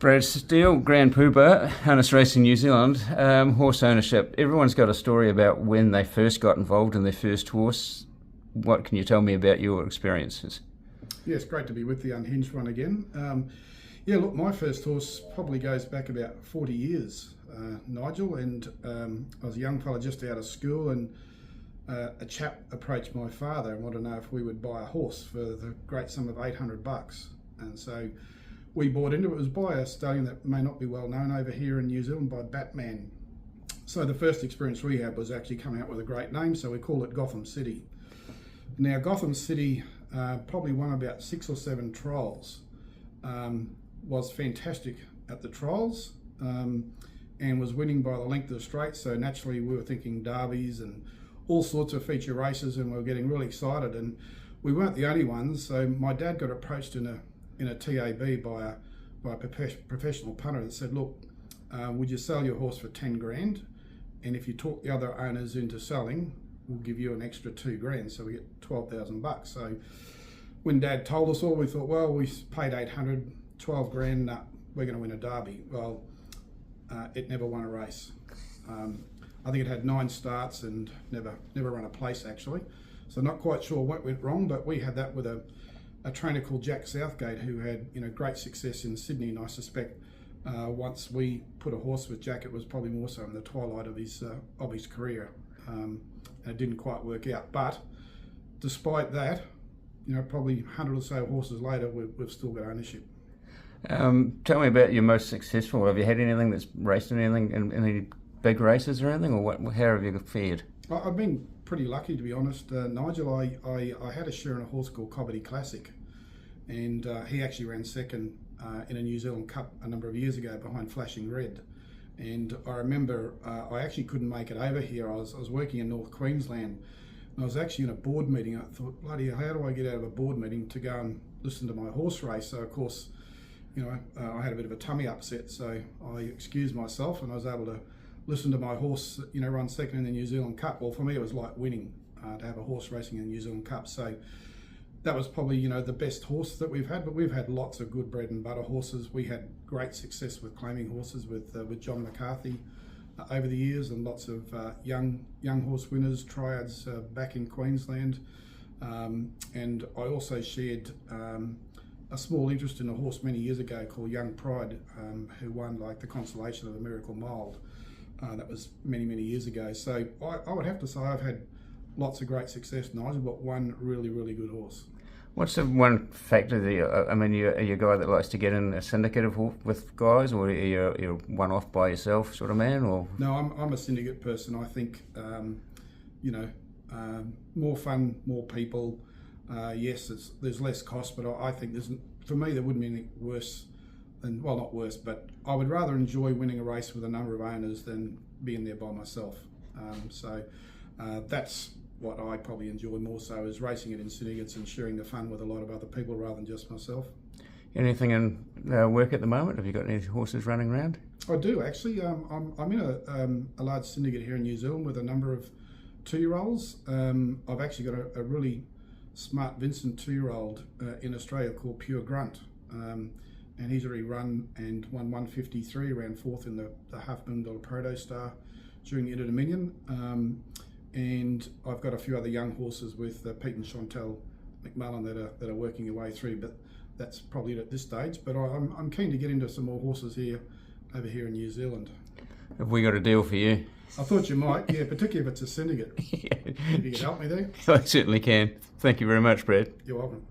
Brad Steele, Grand Poobah, Harness Racing New Zealand, horse ownership. Everyone's got a story about when they first got involved in their first horse. What can you tell me about your experiences? Yes, great to be with the Unhinged one again. Look, my first horse probably goes back about 40 years, Nigel, and I was a young fella just out of school, and a chap approached my father and wanted to know if we would buy a horse for the great sum of $800. And so we bought into it. It was by a stallion that may not be well known over here in New Zealand, by Batman. So the first experience we had was actually coming up with a great name, so we called it Gotham City. Now, Gotham City probably won about 6 or 7 trials, was fantastic at the trials, and was winning by the length of the straight. So naturally we were thinking derbies and all sorts of feature races, and we were getting really excited. And we weren't the only ones. So my dad got approached in a TAB by a professional punter that said, look, would you sell your horse for 10 grand? And if you talk the other owners into selling, we'll give you an extra 2 grand. So we get $12,000. So when Dad told us all, we thought, well, we paid 800, 12 grand, we're going to win a derby. Well, it never won a race. I think it had 9 starts and never run a place, actually. So not quite sure what went wrong, but we had that with a trainer called Jack Southgate, who had great success in Sydney. And I suspect once we put a horse with Jack, it was probably more so in the twilight of his career. And it didn't quite work out. But despite that, probably 100 or so horses later, we've still got ownership. Tell me about your most successful. Have you had anything that's raced in any big races or anything, or how have you fared? I've been pretty lucky, to be honest, Nigel. I had a share in a horse called Cobbity Classic, and he actually ran second in a New Zealand Cup a number of years ago behind Flashing Red. And I remember I actually couldn't make it over here. I was working in North Queensland, and I was actually in a board meeting. I thought, bloody hell, how do I get out of a board meeting to go and listen to my horse race? So of course, I had a bit of a tummy upset, so I excused myself, and I was able to listen to my horse, run second in the New Zealand Cup. Well, for me, it was like winning to have a horse racing in the New Zealand Cup. So that was probably, the best horse that we've had, but we've had lots of good bread and butter horses. We had great success with claiming horses with John McCarthy over the years, and lots of young horse winners, triads back in Queensland. And I also shared a small interest in a horse many years ago called Young Pride, who won like the consolation of the Miracle Mild. That was many years ago. So I would have to say I've had lots of great success, Nigel, but one really good horse. What's the one factor that are you a guy that likes to get in a syndicate with guys, or are you one-off by yourself sort of man? Or no, I'm a syndicate person. I think more fun, more people. Yes, there's less cost, but I think for me there wouldn't be anything worse than, well, not worse, but I would rather enjoy winning a race with a number of owners than being there by myself. So that's what I probably enjoy more so, is racing it in syndicates and sharing the fun with a lot of other people rather than just myself. Anything in work at the moment? Have you got any horses running around? I do, actually. I'm in a large syndicate here in New Zealand with a number of 2-year-olds. I've actually got a really smart Vincent 2-year-old in Australia called Pure Grunt, and he's already run and won 153, ran 4th in the $500,000 Proto Star during the Inter-Dominion. And I've got a few other young horses with Pete and Chantel McMullen that are working their way through, but that's probably it at this stage. But I'm keen to get into some more horses over here in New Zealand. Have we got a deal for you? I thought you might, yeah, particularly if it's a syndicate. Yeah. If you could help me there. I certainly can. Thank you very much, Brad. You're welcome.